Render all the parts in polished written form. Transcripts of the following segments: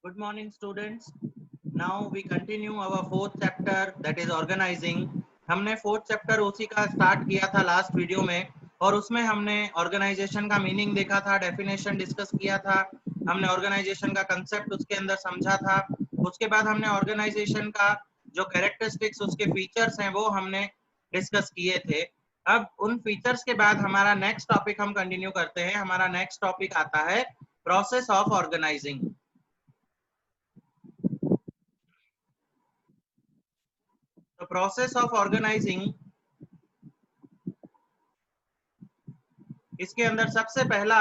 Good morning, students. Now we continue our fourth chapter, that is organizing. हमने fourth chapter उसी का start किया था लास्ट वीडियो में, और उसमें हमने ऑर्गेनाइजेशन का मीनिंग देखा था, डेफिनेशन डिस्कस किया था, हमने ऑर्गेनाइजेशन का कंसेप्ट उसके अंदर समझा था। उसके बाद हमने ऑर्गेनाइजेशन का जो कैरेक्टरिस्टिक्स, उसके फीचर्स हैं, वो हमने डिस्कस किए थे। अब उन फीचर्स के बाद हमारा नेक्स्ट टॉपिक हम कंटिन्यू करते हैं। हमारा नेक्स्ट टॉपिक आता है process of organizing. The process of organizing, इसके अंदर सबसे पहला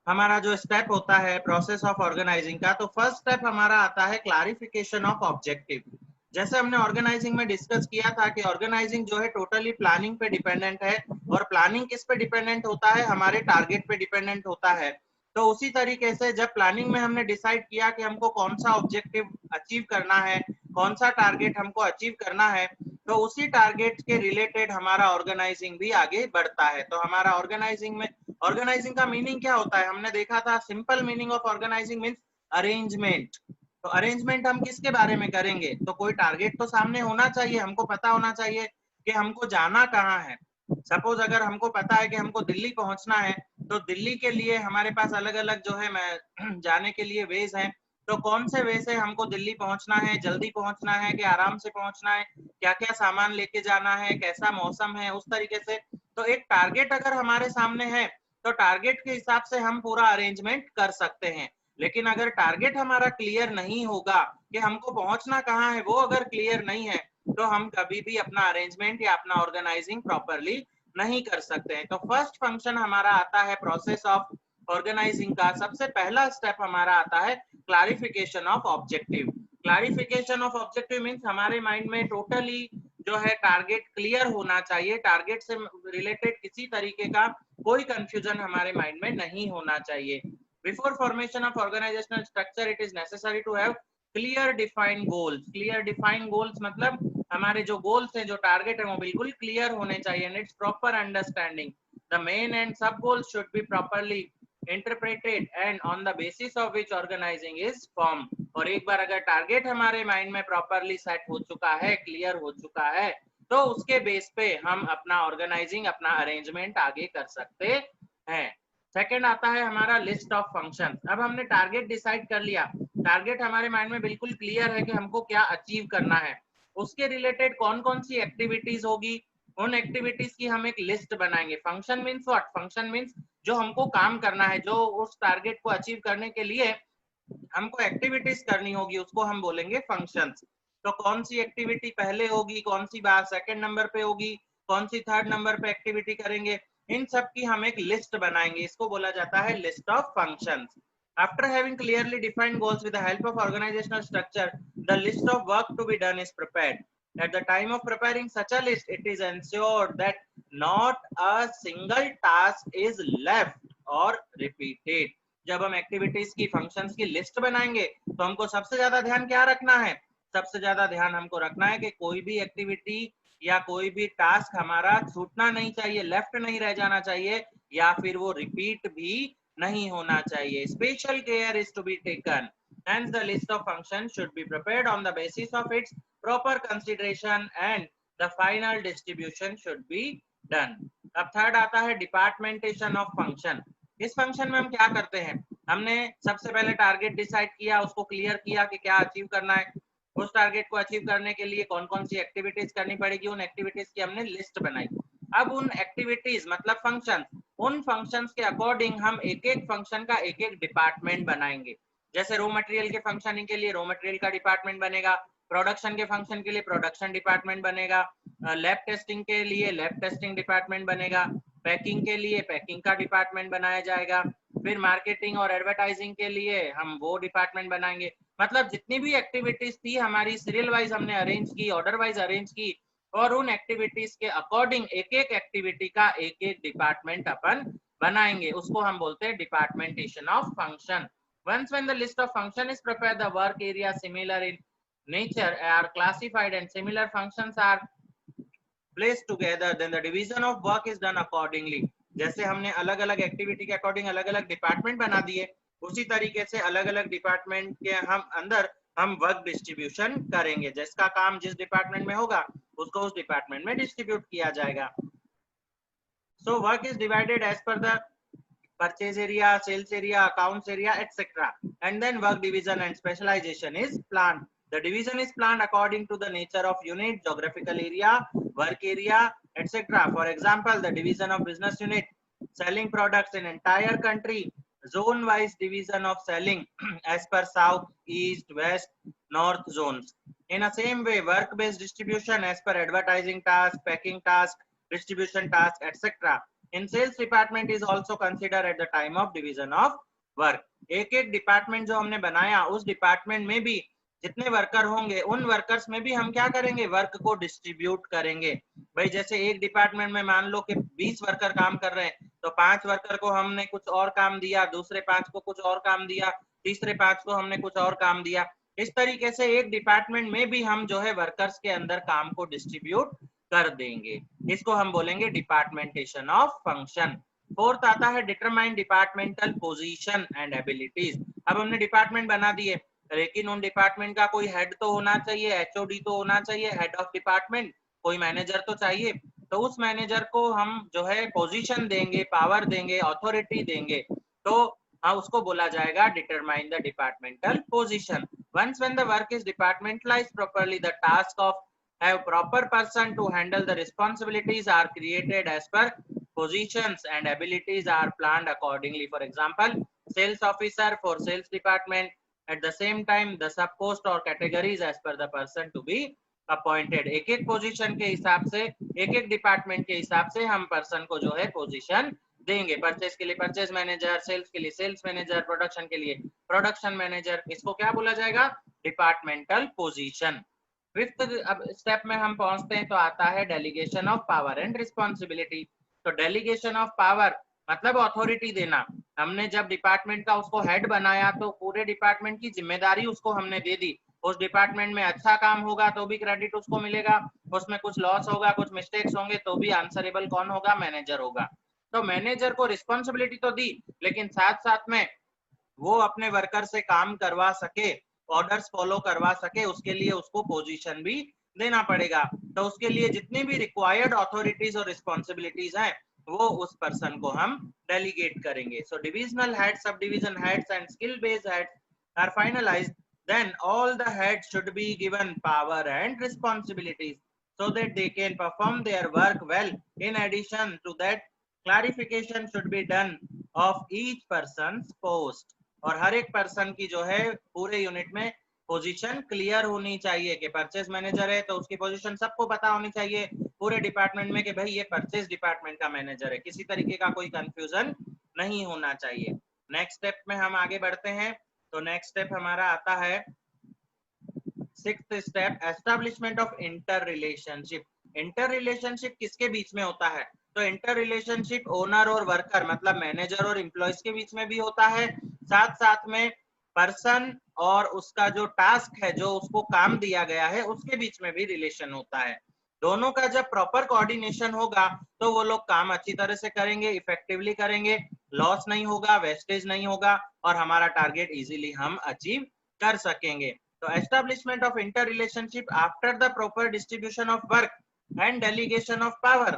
हमारा जो स्टेप होता है प्रोसेस ऑफ ऑर्गेनाइजिंग का, तो फर्स्ट स्टेप हमारा आता है क्लैरिफिकेशन ऑफ ऑब्जेक्टिव। जैसे हमने ऑर्गेनाइजिंग में डिस्कस किया था कि ऑर्गेनाइजिंग जो है टोटली प्लानिंग पे डिपेंडेंट है, और प्लानिंग किस पे डिपेंडेंट होता है, हमारे टारगेट पे डिपेंडेंट होता है। तो उसी तरीके से जब प्लानिंग में हमने डिसाइड किया कि हमको कौन सा ऑब्जेक्टिव अचीव करना है, कौन सा टारगेट हमको अचीव करना है, तो उसी टारगेट के रिलेटेड हमारा ऑर्गेनाइजिंग भी आगे बढ़ता है। तो हमारा ऑर्गेनाइजिंग का मीनिंग क्या होता है, हमने देखा था simple meaning of organizing means arrangement. तो अरेंजमेंट हम किसके बारे में करेंगे, तो कोई टारगेट तो सामने होना चाहिए, हमको पता होना चाहिए कि हमको जाना कहाँ है। सपोज अगर हमको पता है कि हमको दिल्ली पहुंचना है, तो दिल्ली के लिए हमारे पास अलग अलग जो है मैं जाने के लिए वेज हैं। तो कौन से वे से हमको दिल्ली पहुंचना है, जल्दी पहुंचना है कि आराम से पहुंचना है, क्या क्या सामान लेके जाना है, कैसा मौसम है, उस तरीके से। तो एक टारगेट अगर हमारे सामने है, तो टारगेट के हिसाब से हम पूरा अरेंजमेंट कर सकते हैं। लेकिन अगर टारगेट हमारा क्लियर नहीं होगा कि हमको पहुंचना कहाँ है, वो अगर क्लियर नहीं है, तो हम कभी भी अपना अरेंजमेंट या अपना ऑर्गेनाइजिंग प्रॉपरली नहीं कर सकते हैं। तो फर्स्ट फंक्शन हमारा आता है प्रोसेस ऑफ ऑर्गेनाइजिंग का, सबसे पहला स्टेप हमारा आता है clarification of objective. Clarification of objective means हमारे माइंड में टोटली जो है टारगेट क्लियर होना चाहिए, टारगेट से रिलेटेड किसी तरीके का कोई कंफ्यूजन हमारे माइंड में नहीं होना चाहिए। Before formation of organizational structure it is necessary to have clear defined goals. Clear defined goals मतलब हमारे जो गोल्स हैं, जो टारगेट है, वो बिल्कुल क्लियर होने चाहिए। And it's proper understanding the main and sub goals should be properly interpreted and on the basis of which organizing is form. और एक बार अगर टारगेट हमारे माइंड में प्रॉपरली सेट हो चुका है, क्लियर हो चुका है, तो उसके बेस पे हम अपना ऑर्गेनाइजिंग, अपना अरेंजमेंट आगे कर सकते हैं। सेकंड आता है हमारा लिस्ट ऑफ फंक्शन। अब हमने टारगेट डिसाइड कर लिया, टारगेट हमारे माइंड में बिल्कुल क्लियर है कि हमको क्या अचीव करना है, उसके रिलेटेड कौन कौन सी एक्टिविटीज होगी, उन एक्टिविटीज की हम एक लिस्ट बनाएंगे। Function means what, function means जो हमको काम करना है, जो उस टारगेट को अचीव करने के लिए हमको एक्टिविटीज करनी होगी, उसको हम बोलेंगे फंक्शंस। तो कौन सी एक्टिविटी पहले होगी, कौन सी बात सेकंड नंबर पे होगी, कौन सी थर्ड नंबर पे एक्टिविटी करेंगे, इन सब की हम एक लिस्ट बनाएंगे, इसको बोला जाता है list of functions. After having clearly defined goals with the help of organizational structure, the list of work to be done is prepared. At the time of preparing such a list, it is ensured that not a single task is left or repeated. जब हम activities की, functions की list बनाएंगे, तो हमको सबसे ज्यादा ध्यान क्या रखना है, सबसे ज्यादा ध्यान हमको रखना है कि कोई भी एक्टिविटी या कोई भी टास्क हमारा छूटना नहीं चाहिए, लेफ्ट नहीं रह जाना चाहिए, या फिर वो रिपीट भी नहीं होना चाहिए। Special care is to be taken, hence the list of functions should be prepared on the basis of its proper consideration and the final distribution should be done. अब थर्ड आता है डिपार्टमेंटेशन ऑफ फंक्शन। इस function में हम क्या करते हैं, हमने सबसे पहले टारगेट डिसाइड किया, उसको क्लियर किया कि क्या अचीव करना है, उस टारगेट को अचीव करने के लिए कौन कौन सी एक्टिविटीज करनी पड़ेगी, उन एक्टिविटीज की हमने लिस्ट बनाई। अब उन एक्टिविटीज मतलब फंक्शन, उन फंक्शंस के अकॉर्डिंग हम एक एक फंक्शन का एक एक डिपार्टमेंट बनाएंगे। जैसे रॉ मटेरियल के फंक्शनिंग के लिए रॉ मटेरियल का डिपार्टमेंट बनेगा, प्रोडक्शन के फंक्शन के लिए प्रोडक्शन डिपार्टमेंट बनेगा, लैब टेस्टिंग के लिए लैब टेस्टिंग डिपार्टमेंट बनेगा, पैकिंग के लिए पैकिंग का डिपार्टमेंट बनाया जाएगा, फिर मार्केटिंग और एडवर्टाइजिंग के लिए हम वो डिपार्टमेंट बनाएंगे। मतलब जितनी भी एक्टिविटीज थी हमारी सीरियल वाइज हमने अरेंज की, ऑर्डर वाइज अरेंज की, और उन एक्टिविटीज के अकॉर्डिंग एक एक एक्टिविटी का एक एक डिपार्टमेंट अपन बनाएंगे, उसको हम बोलते हैं departmentation of function. Once when the list of function is prepared, the work area similar in nature are classified and similar functions are placed together, then the division of work is done accordingly. जैसे हमने अलग अलग activity के according अलग अलग department बना दिए, उसी तरीके से अलग अलग डिपार्टमेंट के हम अंदर हम वर्क डिस्ट्रीब्यूशन करेंगे, जिसका काम जिस डिपार्टमेंट में होगा उसको उस डिपार्टमेंट में डिस्ट्रीब्यूट किया जाएगा। So work is divided as per the purchase area, sales area, accounts area, etc. And then work division and specialization is planned. The division is planned according to the nature of unit, geographical area, work area, etc. For example, the division of business unit selling products in entire country, zone wise division of selling as per south, east, west, north zones. In the same way, work based distribution as per advertising task, packing task, distribution task, etc. In sales department is also considered at the time of division of work. एक एक department जो हमने बनाया उस department में भी जितने worker होंगे उन वर्कर्स में भी हम क्या करेंगे, वर्क को डिस्ट्रीब्यूट करेंगे। भाई जैसे एक डिपार्टमेंट में मान लो कि 20 वर्कर काम कर रहे हैं, तो 5 वर्कर को हमने कुछ और काम दिया, दूसरे 5 को कुछ और काम दिया, तीसरे 5 को हमने कुछ और काम दिया। इस तरीके से एक डिपार्टमेंट में भी हम जो है वर्कर्स के अंदर काम को डिस्ट्रीब्यूट कर देंगे। इसको हम बोलेंगे डिपार्टमेंटेशन ऑफ फंक्शन। फोर्थ आता है determine departmental position and abilities. अब हमने डिपार्टमेंट बना दिए, लेकिन उन डिपार्टमेंट का कोई हेड तो होना चाहिए, एचओडी तो होना चाहिए, हेड ऑफ डिपार्टमेंट, कोई मैनेजर तो चाहिए। तो उस मैनेजर को हम जो है पोजीशन देंगे, पावर देंगे, अथॉरिटी देंगे, तो हाँ उसको बोला जाएगा determine the departmental position. Once when the work is departmentalized properly, the task of have proper person to handle the responsibilities are created as per positions and abilities are planned accordingly. For example, sales officer for sales department, at the same time the sub post or categories as per the person to be appointed. एक एक position के हिसाब से, एक एक department के हिसाब से हम पर्सन को जो है पोजीशन देंगे। परचेज के लिए परचेज मैनेजर, सेल्स के लिए सेल्स मैनेजर, प्रोडक्शन के लिए प्रोडक्शन मैनेजर, इसको क्या बोला जाएगा, डिपार्टमेंटल पोजीशन। फिफ्थ अब स्टेप में हम पहुंचते हैं तो आता है delegation of power and responsibility. तो डेलीगेशन ऑफ पावर मतलब अथॉरिटी देना। हमने जब डिपार्टमेंट का उसको हेड बनाया तो पूरे डिपार्टमेंट की जिम्मेदारी उसको हमने दे दी। उस डिपार्टमेंट में अच्छा काम होगा तो भी क्रेडिट उसको मिलेगा, उसमें कुछ लॉस होगा, कुछ मिस्टेक्स होंगे तो भी आंसरेबल कौन होगा, मैनेजर होगा। तो मैनेजर को रिस्पॉन्सिबिलिटी तो दी, लेकिन साथ साथ में वो अपने वर्कर से काम करवा सके, ऑर्डर्स फॉलो करवा सके, उसके लिए उसको पोजीशन भी देना पड़ेगा। तो उसके लिए जितनी भी रिक्वायर्ड अथॉरिटीज और रिस्पॉन्सिबिलिटीज हैं वो उस पर्सन को हम डेलीगेट करेंगे। So divisional head, sub division heads and skill based heads are finalized, then all the heads should be given power and responsibilities so that they can perform their work well. In addition to that, clarification should be done of each person's post. और हर एक person की जो है पूरे unit में position clear होनी चाहिए कि परचेज मैनेजर है तो उसकी पोजीशन सबको पता होनी चाहिए पूरे डिपार्टमेंट में कि भाई ये परचेज डिपार्टमेंट का मैनेजर है, किसी तरीके का कोई कंफ्यूजन नहीं होना चाहिए। नेक्स्ट स्टेप में हम आगे बढ़ते हैं। तो नेक्स्ट स्टेप हमारा आता है sixth step, establishment of inter relationship. Inter relationship किसके बीच में होता है, तो इंटर रिलेशनशिप ओनर और वर्कर मतलब मैनेजर और एम्प्लॉयज के बीच में भी होता है, साथ साथ में पर्सन और उसका जो टास्क है, जो उसको काम दिया गया है, उसके बीच में भी रिलेशन होता है। दोनों का जब प्रॉपर कोऑर्डिनेशन होगा तो वो लोग काम अच्छी तरह से करेंगे, इफेक्टिवली करेंगे, लॉस नहीं होगा, वेस्टेज नहीं होगा और हमारा टारगेट इजीली हम अचीव कर सकेंगे। तो establishment of inter relationship after the proper distribution of work and delegation of power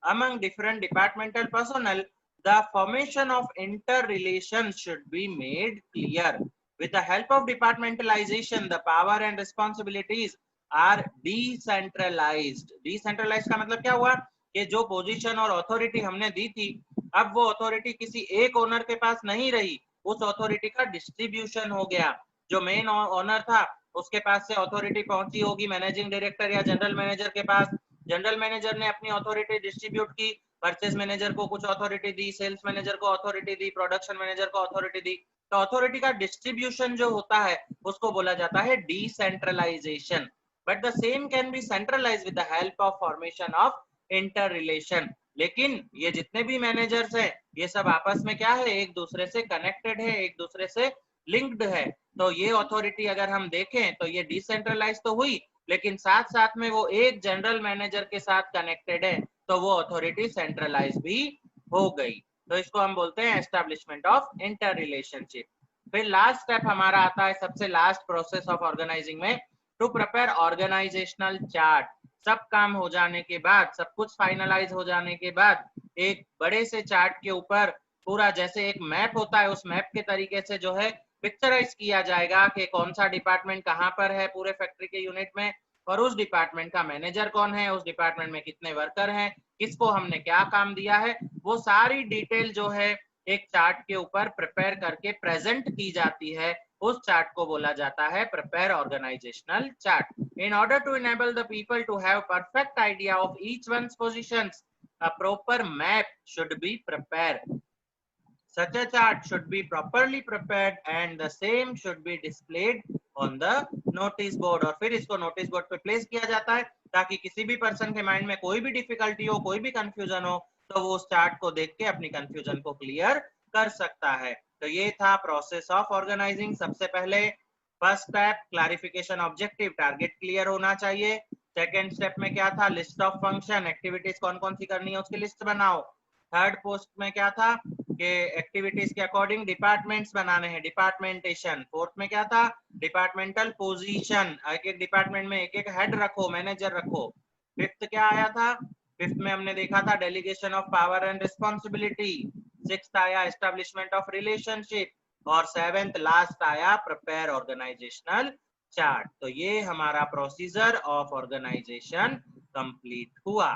among different departmental personnel, the formation of interrelations should be made clear. With the help of departmentalization, the power and responsibilities are decentralized. Decentralized का मतलब क्या हुआ कि जो position और authority हमने दी थी, अब वो अथॉरिटी किसी एक ओनर के पास नहीं रही, उस अथॉरिटी का डिस्ट्रीब्यूशन हो गया। जो मेन ओनर था उसके पास से अथॉरिटी पहुंची होगी मैनेजिंग डायरेक्टर या जनरल मैनेजर के पास, जनरल मैनेजर ने अपनी अथॉरिटी डिस्ट्रीब्यूट की, परचेज मैनेजर को कुछ अथॉरिटी दी, सेल्स मैनेजर को अथॉरिटी दी, प्रोडक्शन मैनेजर को अथॉरिटी दी। तो अथॉरिटी का डिस्ट्रीब्यूशन जो होता है उसको बोला जाता है decentralization. But the same can be centralized with the help of formation of interrelation. लेकिन ये जितने भी मैनेजर्स हैं ये सब आपस में क्या है, एक दूसरे से कनेक्टेड है, एक दूसरे से लिंक्ड है। तो ये अथॉरिटी अगर हम देखें तो ये डिसेंट्रलाइज तो हुई, लेकिन साथ साथ में वो एक जनरल मैनेजर के साथ कनेक्टेड है, तो वो अथॉरिटी सेंट्रलाइज भी हो गई। तो इसको हम बोलते हैं एस्टेब्लिशमेंट ऑफ इंटर रिलेशनशिप। फिर लास्ट स्टेप हमारा आता है सबसे लास्ट प्रोसेस ऑफ ऑर्गेनाइजिंग में, टू प्रिपेयर ऑर्गेनाइजेशनल चार्ट। सब काम हो जाने के बाद, सब कुछ फाइनलाइज हो जाने के बाद, एक बड़े से चार्ट के ऊपर पूरा जैसे एक मैप होता है, उस मैप के तरीके से जो है पिक्चराइज किया जाएगा कि कौन सा डिपार्टमेंट कहाँ पर है पूरे फैक्ट्री के यूनिट में, और उस डिपार्टमेंट का मैनेजर कौन है, उस डिपार्टमेंट में कितने वर्कर हैं, किसको हमने क्या काम दिया है, वो सारी डिटेल जो है एक चार्ट के ऊपर प्रिपेयर करके प्रेजेंट की जाती है। उस चार्ट को बोला जाता है prepare organizational chart. In order to enable the people to have perfect idea of each one's positions, a proper map should be prepared. Such a chart should be properly prepared and the same should be displayed on the notice board। और फिर इसको notice board पे place किया जाता है ताकि किसी भी पर्सन के माइंड में कोई भी डिफिकल्टी हो, कोई भी कंफ्यूजन हो, तो वो उस चार्ट को देख के अपनी कंफ्यूजन को क्लियर कर सकता है। तो ये था प्रोसेस ऑफ ऑर्गेनाइजिंग। सबसे पहले first step clarification objective, target clear होना चाहिए। सेकेंड स्टेप में क्या था, लिस्ट ऑफ फंक्शन, एक्टिविटीज कौन कौन सी करनी है उसकी लिस्ट बनाओ। थर्ड पोस्ट में क्या था कि एक्टिविटीज के अकॉर्डिंग डिपार्टमेंट्स बनाने हैं, डिपार्टमेंटेशन। फोर्थ में क्या था, डिपार्टमेंटल पोजीशन, एक एक डिपार्टमेंट में एक एक हेड रखो, मैनेजर रखो। फिफ्थ क्या आया था, फिफ्थ में हमने देखा था delegation of power and responsibility. Sixth आया एस्टेब्लिशमेंट ऑफ रिलेशनशिप, और सेवेंथ लास्ट आया प्रिपेयर ऑर्गेनाइजेशनल चार्ट। तो ये हमारा प्रोसीजर ऑफ ऑर्गेनाइजेशन कंप्लीट हुआ।